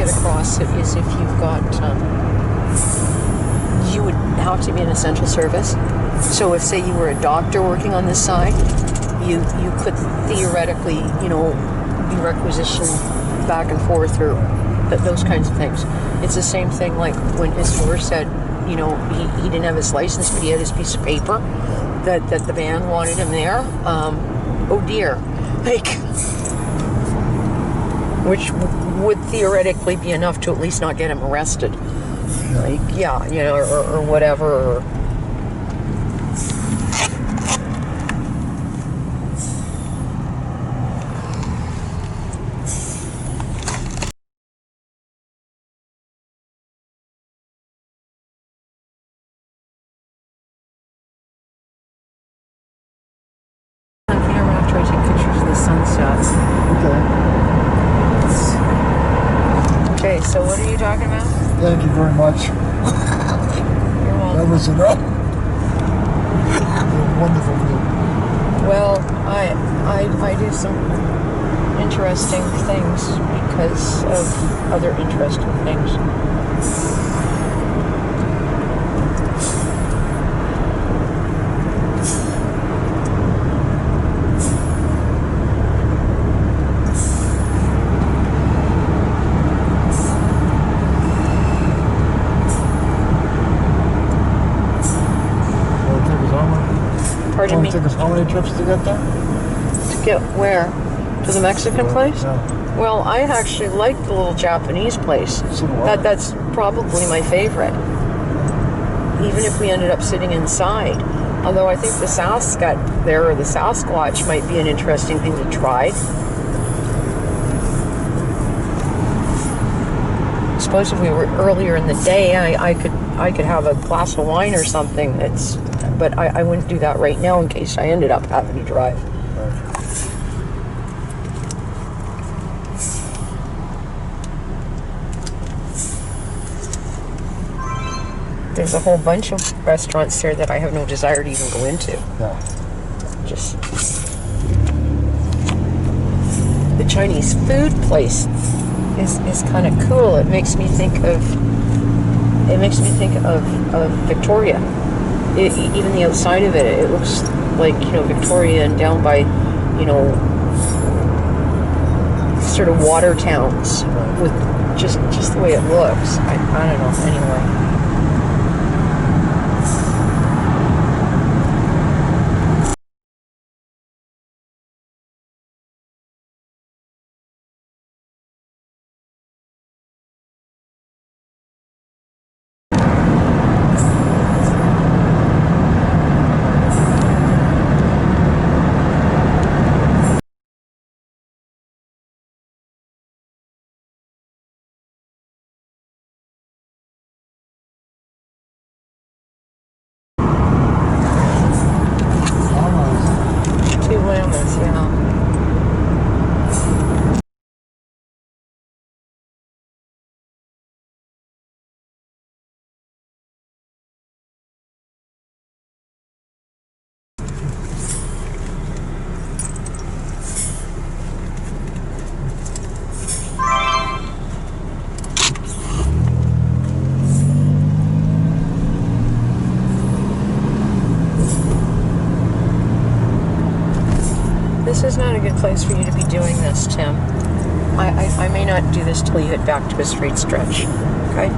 get across it is if you've got, you would have to be an essential service. So if, say, you were a doctor working on this side, you could theoretically, you know, be requisitioned back and forth or those kinds of things. It's the same thing like when Isidore said, you know, he didn't have his license, but he had his piece of paper that the band wanted him there. Oh dear. Like, which would theoretically be enough to at least not get him arrested. Like, yeah, you know, or whatever. Or, okay, so what are you talking about? Thank you very much. You're welcome. That was enough. Wonderful view. Well, I do some interesting things because of other interesting things. Pardon me? It took us how many trips to get there? To get where? To the Mexican place? Yeah. Well, I actually like the little Japanese place. So do I. That's probably my favorite. Even if we ended up sitting inside. Although I think the Sasquatch there, or the Sasquatch, might be an interesting thing to try. I suppose if we were earlier in the day, I could have a glass of wine or something. But I wouldn't do that right now in case I ended up having to drive. There's a whole bunch of restaurants there that I have no desire to even go into. Yeah. Just the Chinese food place is kind of cool. It makes me think of Victoria. Even the outside of it looks like, you know, Victoria, and down by, you know, sort of water towns with just the way it looks. I don't know. Anyway. This is not a good place for you to be doing this, Tim. I may not do this till you get back to a straight stretch, okay?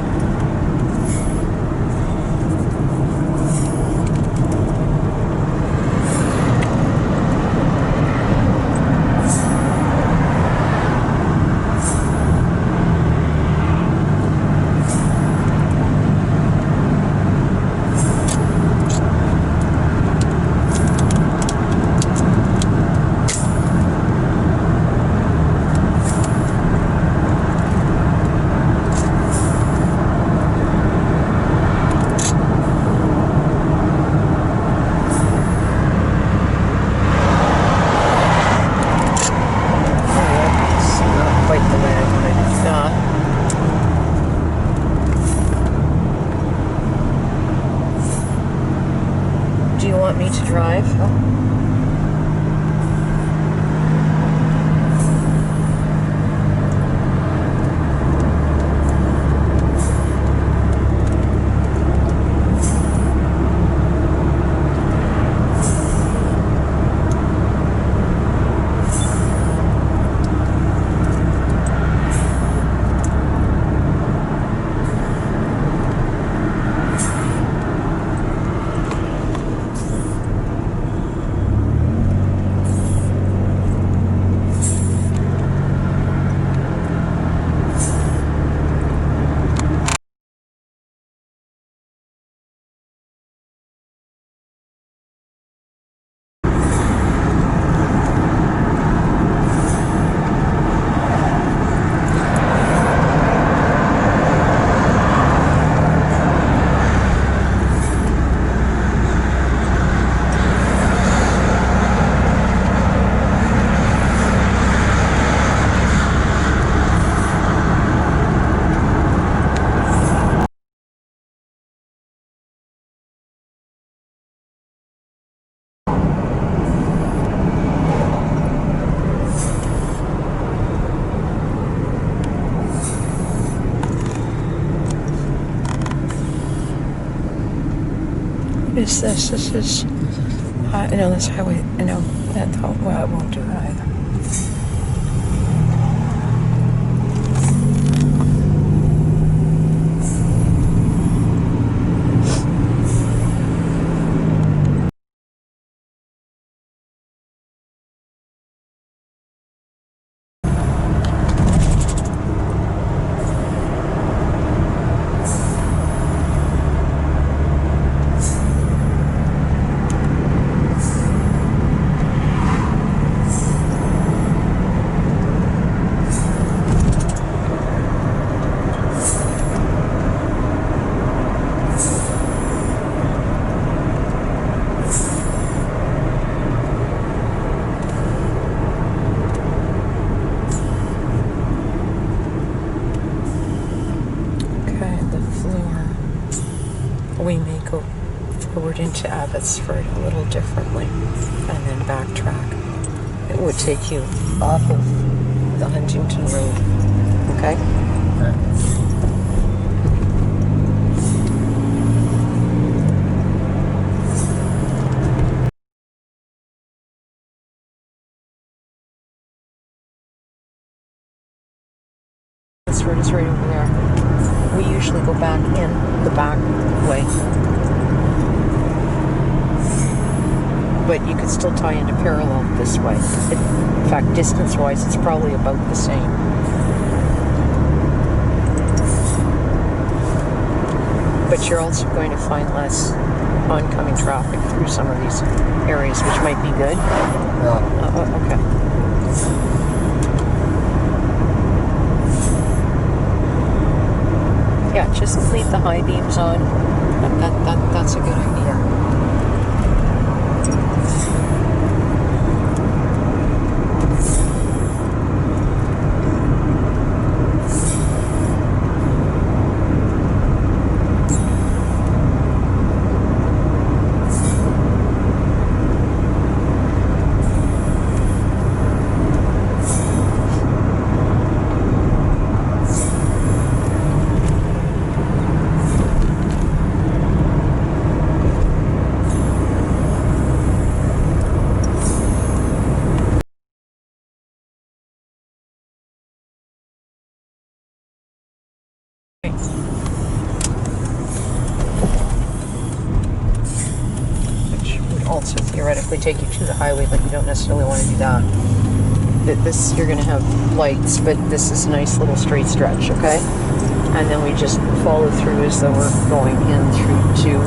Do you want me to drive? What is this? This is... no, this highway... No, well, it won't do that either. We may go forward into Abbotsford a little differently and then backtrack. It would take you off of the Huntington Road. Okay? Abbotsford is right over there. We usually go back in the back way. But you could still tie into parallel this way. In fact, distance-wise, it's probably about the same. But you're also going to find less oncoming traffic through some of these areas, which might be good. Yeah. Okay. Yeah, just leave the high beams on. That's a good idea. Which would also theoretically take you to the highway, but you don't necessarily want to do that. This, you're going to have lights, but this is a nice little straight stretch, okay? And then we just follow through as though we're going in through to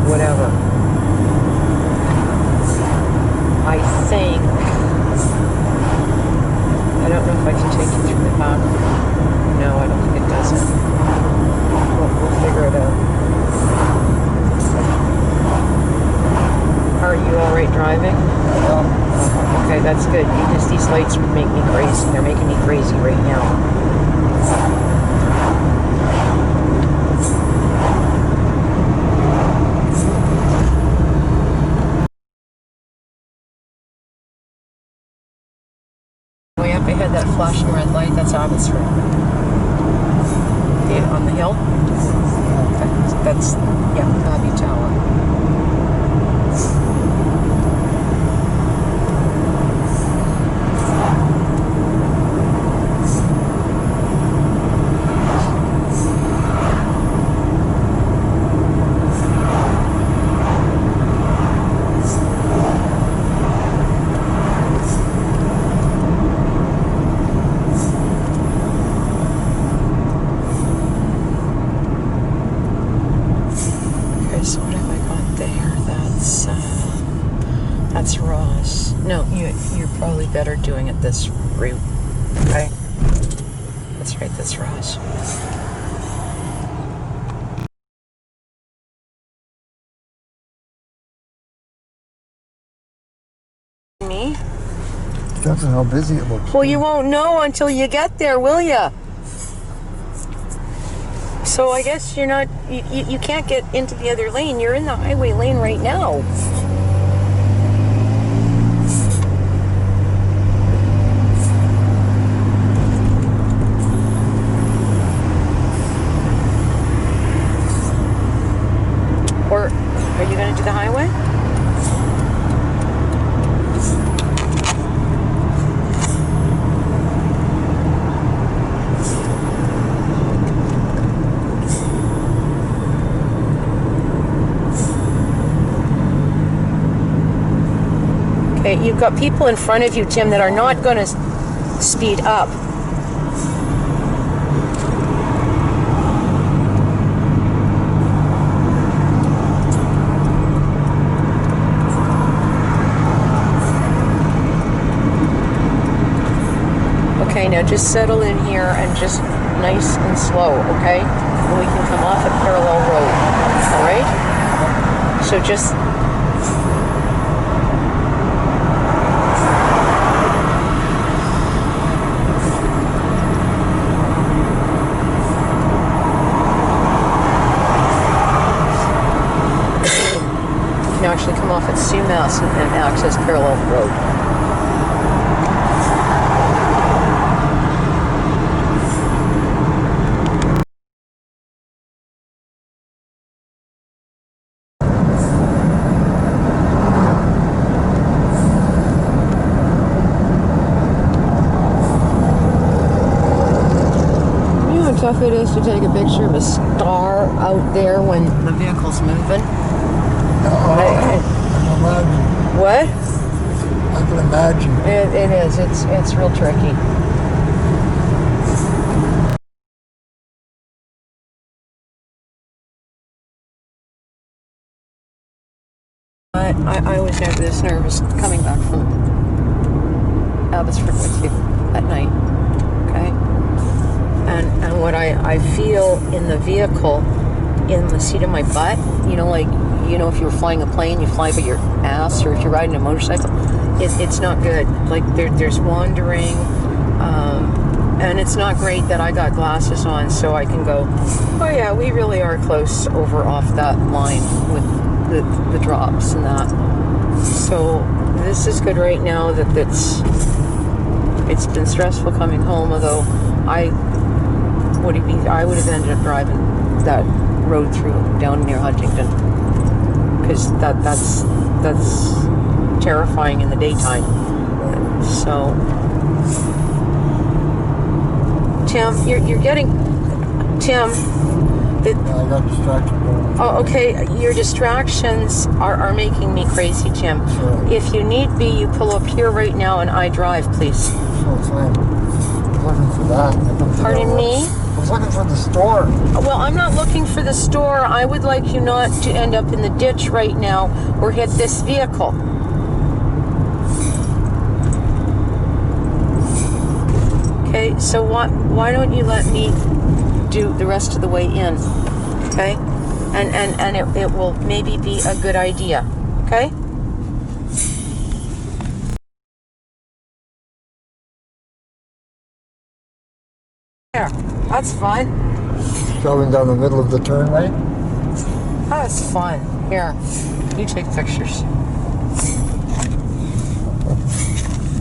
whatever. I think... I don't know if I can take you through the back. No, I don't think it does it. We'll figure it out. Are you alright driving? Yeah. Okay, that's good, because these lights would make me crazy. They're making me crazy right now. Way up ahead, that flashing red light, that's Abbotsford. Yeah, on the hill? That's yeah, Abbey Tower. So what have I got there? That's Ross. No, you're probably better doing it this route. Okay? That's right, that's Ross. Me? Depends on how busy it looks. Well, you won't know until you get there, will ya? So I guess you're not, you can't get into the other lane. You're in the highway lane right now. Or the highway? Okay, you've got people in front of you, Tim, that are not going to speed up. Okay, now just settle in here and just nice and slow, okay? And we can come off a parallel road, all right? So just... you can actually come off at Sumas and access parallel road. Tough it is to take a picture of a star out there when the vehicle's moving. I can imagine. What? I can imagine. It is. It's real tricky. I was never this nervous coming back from Abbotsford with you at night. Okay? And what I feel in the vehicle, in the seat of my butt, if you were flying a plane, you fly by your ass, or if you're riding a motorcycle, it's not good. Like there's wandering, and it's not great that I got glasses on so I can go, oh yeah, we really are close over off that line with the drops and that. So this is good right now that it's been stressful coming home, although I would have ended up driving that road through down near Huntington, because that's terrifying in the daytime. So Tim, you're getting Tim. I got distracted. Oh, okay. Your distractions are making me crazy, Tim. Sure. If you need be, you pull up here right now and I drive, please. So it's like, I'm looking for that. Pardon me? I was looking for the store. Well, I'm not looking for the store. I would like you not to end up in the ditch right now or hit this vehicle. Okay, so why don't you let me do the rest of the way in? Okay? And it will maybe be a good idea. Okay? There. That's fun. Driving down the middle of the turn lane. That's fun. Here, you take pictures.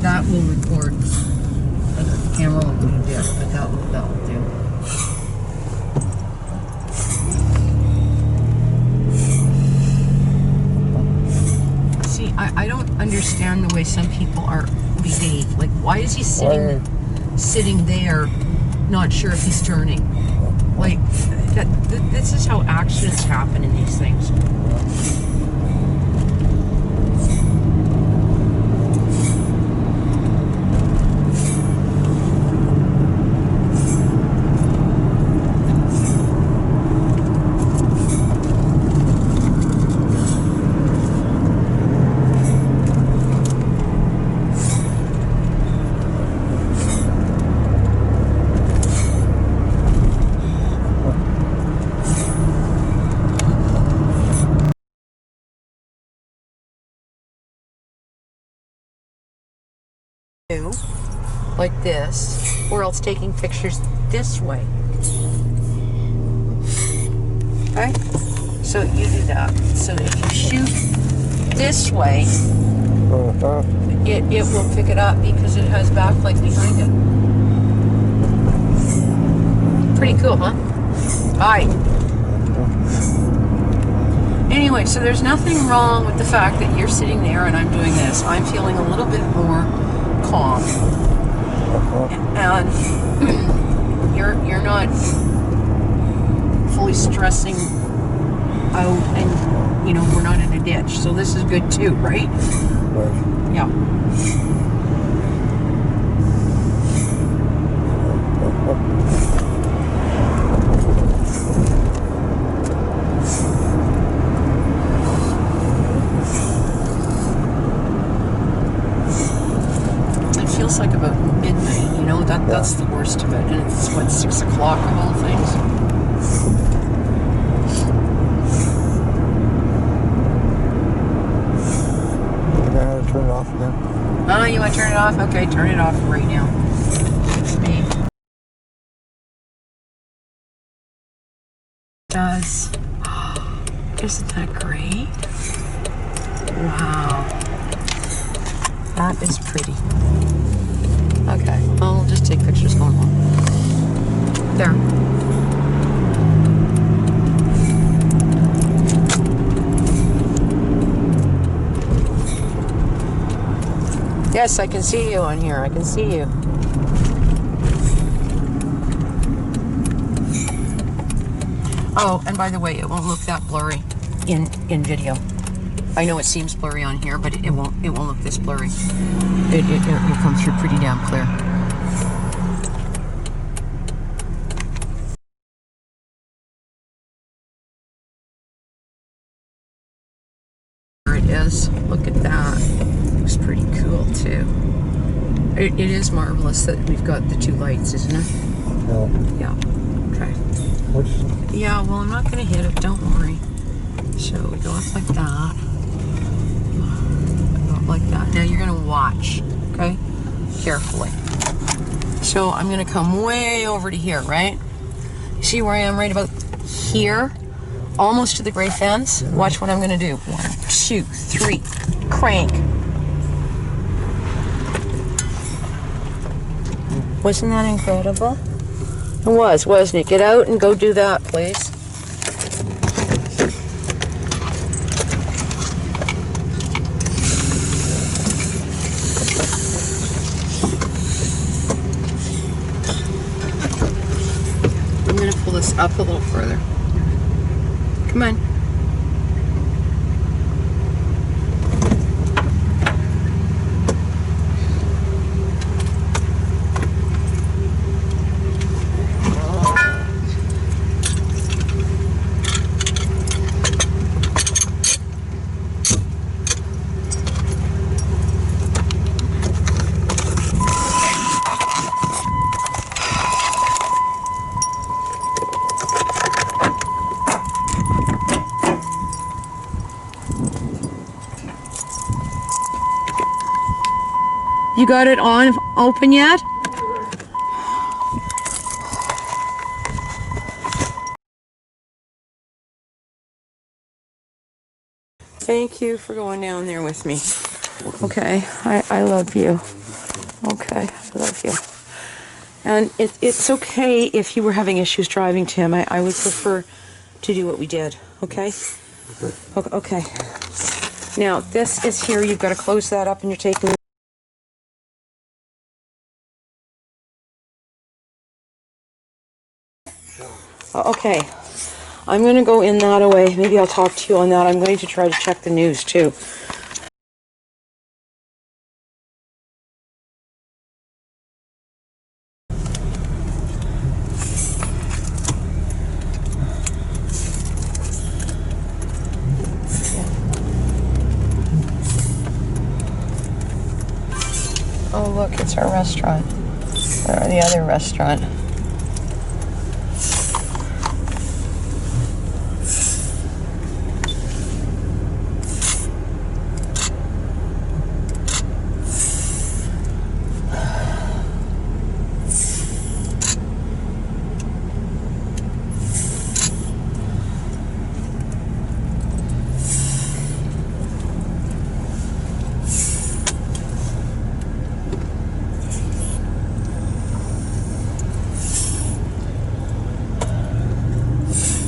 That will record. The camera will do this, but that will do. See, I don't understand the way some people are behave. Like, why is he sitting there, not sure if he's turning? Like, this is how accidents happen in these things. Like this, or else taking pictures this way. Okay? So you do that. So if you shoot this way, it will pick it up because it has backlight behind it. Pretty cool, huh? Hi. Anyway, so there's nothing wrong with the fact that you're sitting there and I'm doing this. I'm feeling a little bit more calm. And you're not fully stressing out, and we're not in a ditch. So this is good too, right? Right. Yeah. Feels like about midnight, that's the worst of it. And it's 6 o'clock of all things. I'm gonna turn it off again. Oh, you want to turn it off? Okay, turn it off right now. Me. Does. Isn't that great? Wow. That is pretty. Okay, I'll just take pictures going home. There. Yes, I can see you on here. I can see you. Oh, and by the way, it won't look that blurry in video. I know it seems blurry on here, but it won't look this blurry. It'll come through pretty damn clear. There it is. Look at that. Looks pretty cool too. It is marvelous that we've got the two lights, isn't it? Yeah. Yeah. Okay. Yeah, well, I'm not going to hit it. Don't worry. So we go up like that. Go up like that. Now you're going to watch, okay? Carefully. So I'm going to come way over to here, right? See where I am right about here? Almost to the gray fence. Watch what I'm going to do. 1, 2, 3. Crank. Wasn't that incredible? It was, wasn't it? Get out and go do that, please. I'm going to pull this up a little further. Come on. You got it on open yet? Thank you for going down there with me. Okay, I love you. Okay, I love you. And it's okay if you were having issues driving, Tim. I would prefer to do what we did, okay? Okay. Now, this is here. You've got to close that up and you're taking... Okay, I'm going to go in that way. Maybe I'll talk to you on that. I'm going to try to check the news too. Oh look, it's our restaurant. Or the other restaurant.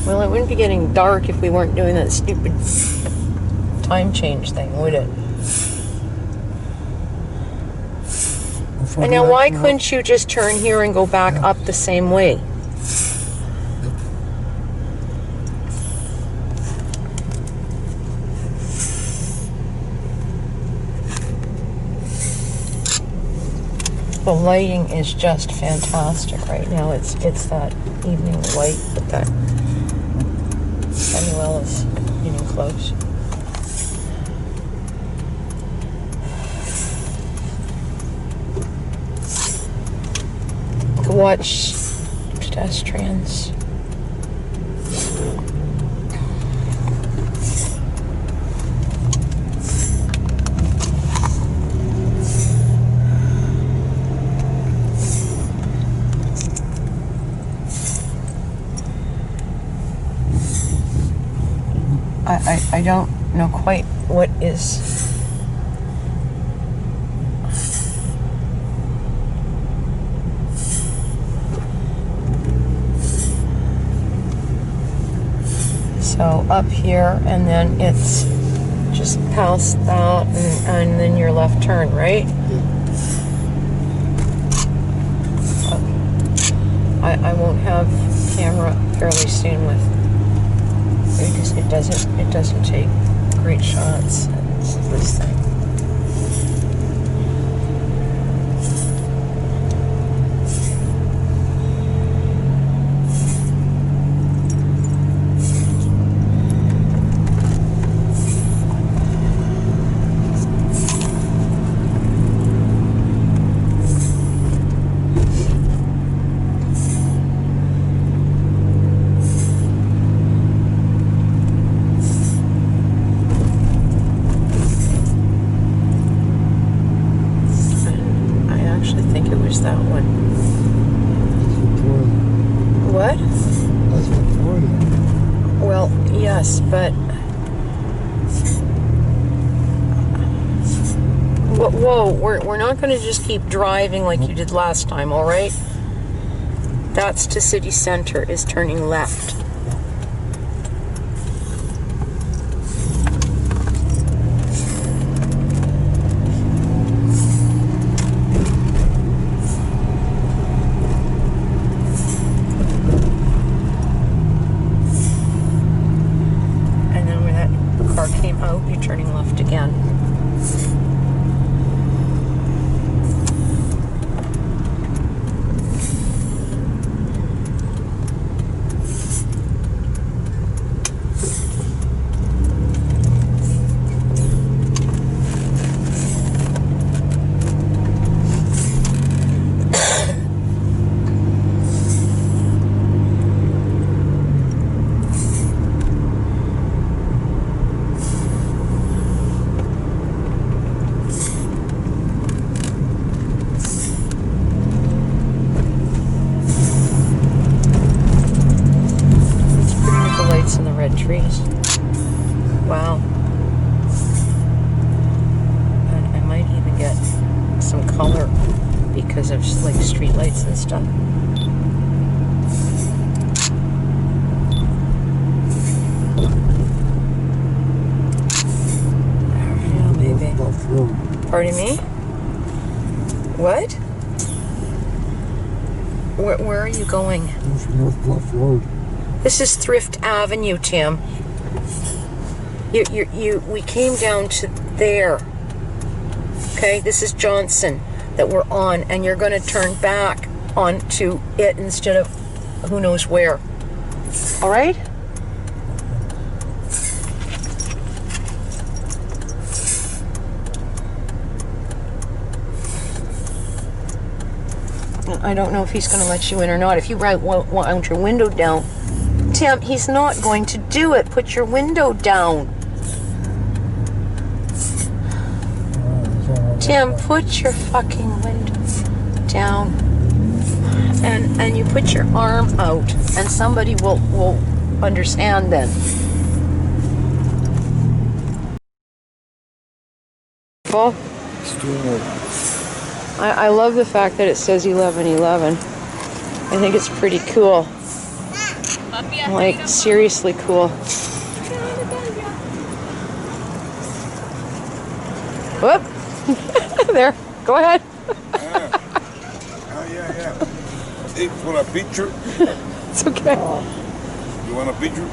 Well, it wouldn't be getting dark if we weren't doing that stupid time change thing, would it? And now why couldn't you just turn here and go back up the same way? The lighting is just fantastic right now. It's that evening light, but that Samuel is getting close. Watch pedestrians. I don't know quite what is. So up here, and then it's just past that, and then your left turn, right? I won't have camera fairly soon with, because it doesn't take great shots. It's this thing. That one. What? That's Victoria. Well, yes, but whoa, we're not going to just keep driving like you did last time, all right? That's to city center, is turning left. Came out, you're turning left again. And the red trees. Wow. And I might even get some color because of like street lights and stuff. Yeah, maybe. Pardon me? What? Where are you going? North Bluff Road. This is Thrift Avenue, Tim. We came down to there. Okay, this is Johnson that we're on, and you're going to turn back onto it instead of who knows where. All right? I don't know if he's going to let you in or not. If you want your window down, Tim, he's not going to do it. Put your window down. Tim, put your fucking window down. And you put your arm out, and somebody will understand then. Well, I love the fact that it says 11:11. I think it's pretty cool. Like, seriously cool. Whoop! There, go ahead. Oh, yeah. Hey, for a picture? It's okay. You want a picture?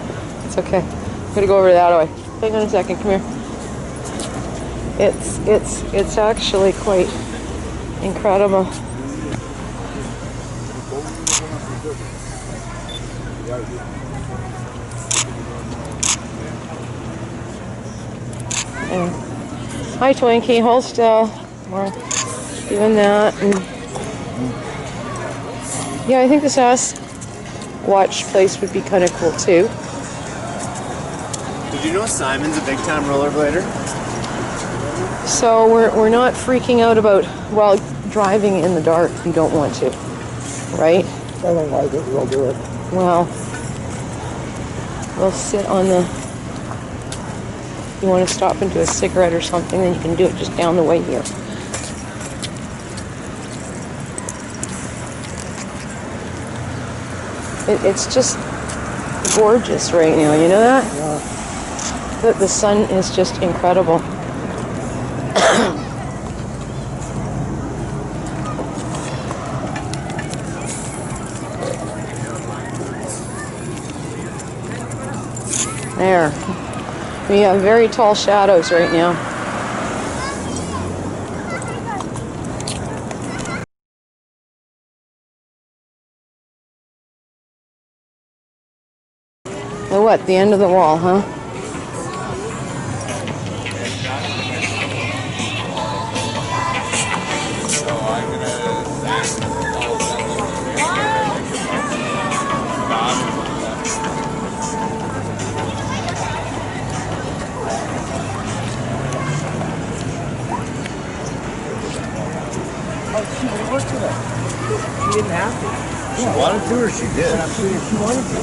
It's okay. I'm gonna go over that way. Hang on a second, come here. It's actually quite incredible. Yeah. Hi Twinkie, hold still. We're doing that. And yeah, I think this Sasquatch place would be kind of cool too. Did you know Simon's a big time rollerblader? So we're not freaking out about, well, driving in the dark. You don't want to, right? I don't like it, we'll do it. Well, we'll sit on the. If you want to stop and do a cigarette or something, then you can do it just down the way here. It's just gorgeous right now, you know that? Yeah. The sun is just incredible. There. We have very tall shadows right now. Oh, what? The end of the wall, huh? She didn't have to. She wanted to, or she did? I'm sure she wanted to.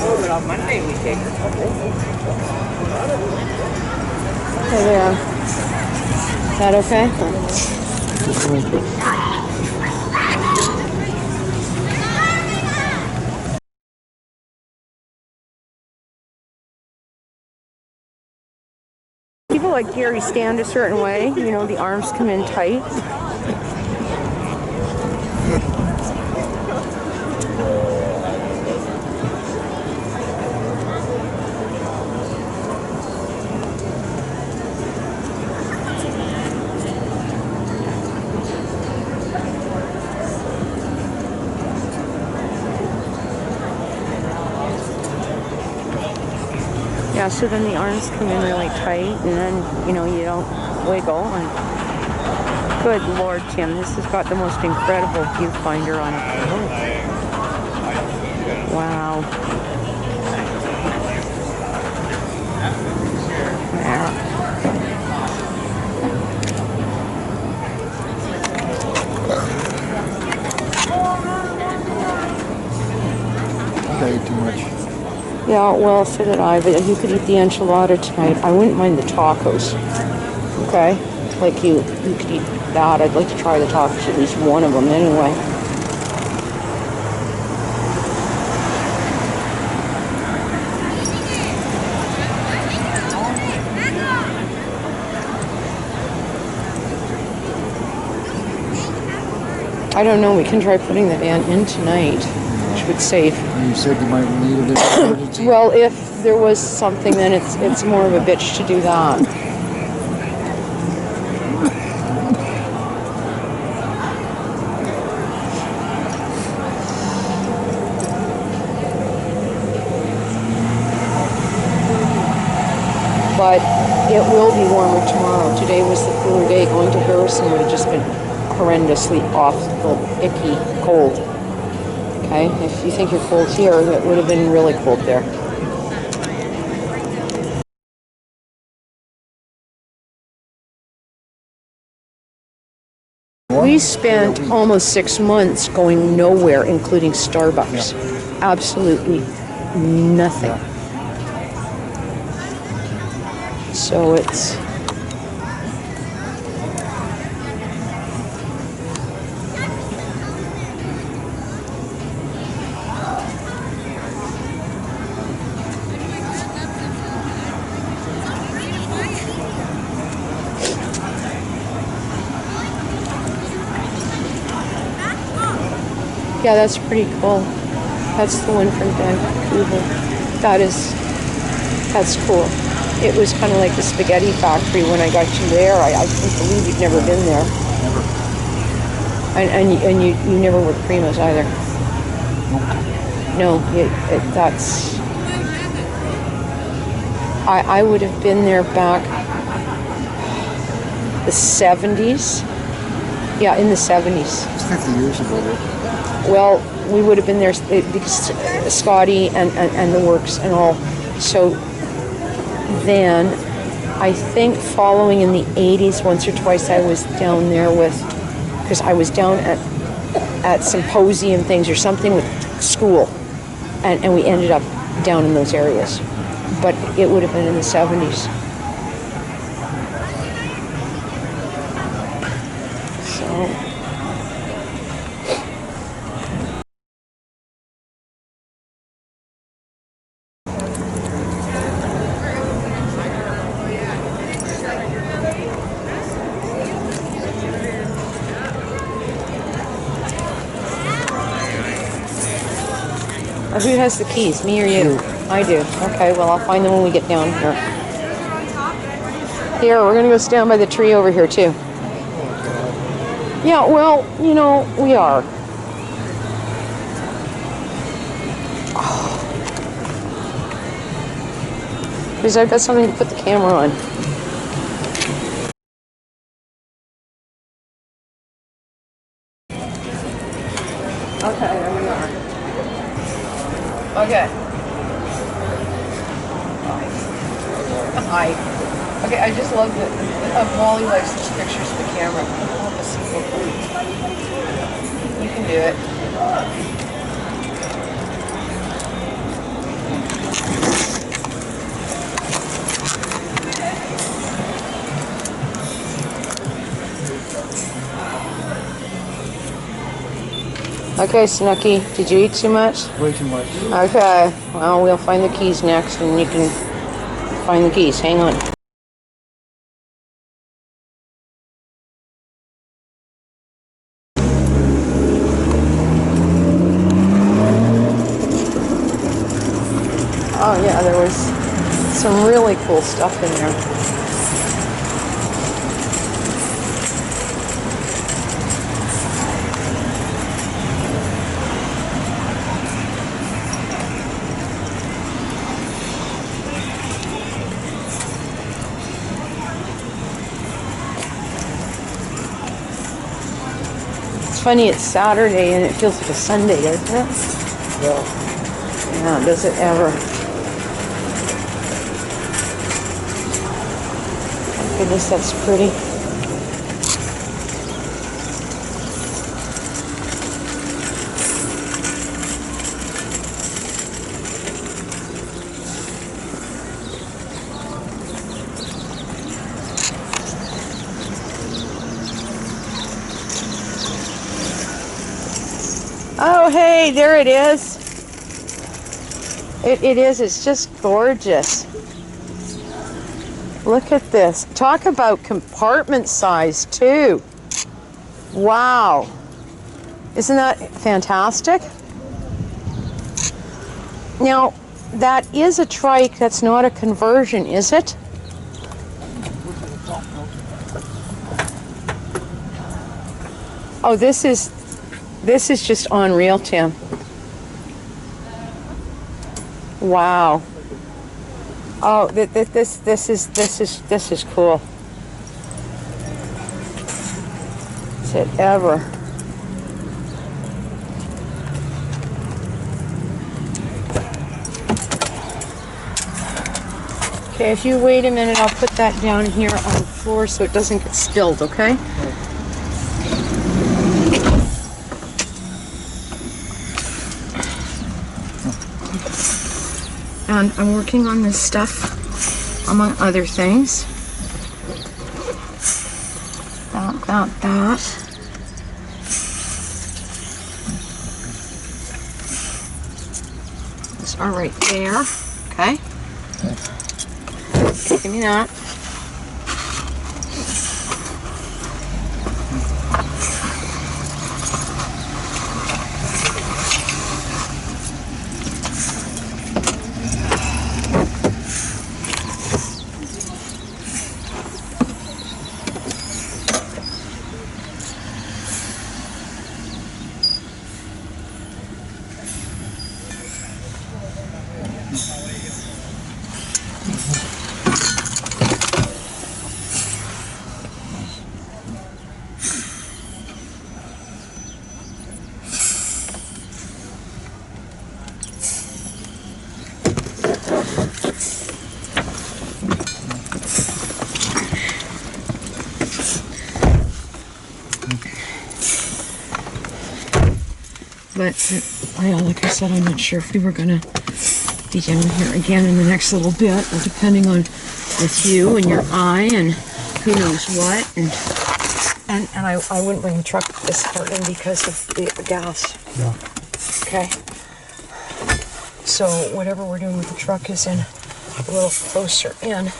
Oh, but on Monday we take her. Okay, there. Is that okay? People like Gary stand a certain way, you know, the arms come in tight. Yeah, so then the arms come in really tight, and then, you know, you don't wiggle. And good Lord, Tim, this has got the most incredible viewfinder on it. Wow. Yeah. Okay, too much. Yeah, well, so did I, but you could eat the enchilada tonight. I wouldn't mind the tacos. Okay? Like you could eat that. I'd like to try the tacos, at least one of them anyway. I don't know, we can try putting the van in tonight, which would save. You said you might need a bit of emergency. Well, if there was something, then it's more of a bitch to do that. But it will be warmer tomorrow. Today was the cooler day. Going to Harrison would have just been horrendously awful, icky, cold. Okay? If you think you're cold here, it would have been really cold there. We spent almost 6 months going nowhere, including Starbucks. Absolutely nothing. So it's... Yeah, that's pretty cool. That's the one from Vancouver. That's cool. It was kind of like the spaghetti factory when I got you there. I couldn't believe you'd never been there. Never. And you never were Primas either. No, that's... I would have been there back the 70s. Yeah, in the 70s. It's 50 years ago. Well, we would have been there because Scotty and the works and all. So then, I think following in the 80s, once or twice I was down there because I was down at symposium things or something with school. And we ended up down in those areas. But it would have been in the 70s. So... Who has the keys, me or you? I do. Okay, well, I'll find them when we get down here. Here, we're going to go stand by the tree over here, too. Yeah, well, you know, we are. Because I've got something to put the camera on. Okay, there we are. Okay. Hi. Okay, I just love that Molly likes these pictures of the camera. You can do it. Okay, Snooky, did you eat too much? Way too much. Okay, well, we'll find the keys next, and you can find the keys. Hang on. Oh, yeah, there was some really cool stuff in there. It's funny, it's Saturday and it feels like a Sunday, doesn't it? Yeah. Yeah, does it ever? Oh, goodness, that's pretty. Oh, hey, there it is. It is. It's just gorgeous. Look at this. Talk about compartment size, too. Wow. Isn't that fantastic? Now, that is a trike. That's not a conversion, is it? Oh, this is just unreal, Tim. Wow. Oh, this is cool. Is it ever? Okay, if you wait a minute, I'll put that down here on the floor so it doesn't get spilled, okay? And I'm working on this stuff, among other things. That. Those are right there, okay? Give me that. But, like I said, I'm not sure if we were gonna be down here again in the next little bit, or depending on with you and your eye and who knows what, and I wouldn't bring the truck this part in because of the gas. Yeah. Okay. So whatever we're doing with the truck is in a little closer in.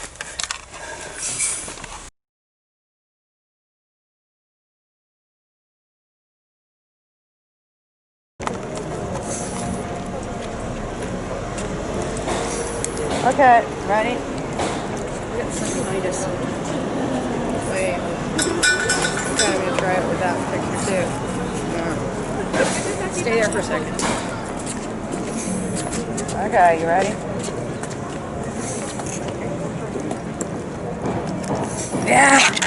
Okay, ready? We got some behind us. Wait. Okay, I'm gonna try it with that picture too. Stay there for a second. Okay, you ready? Yeah!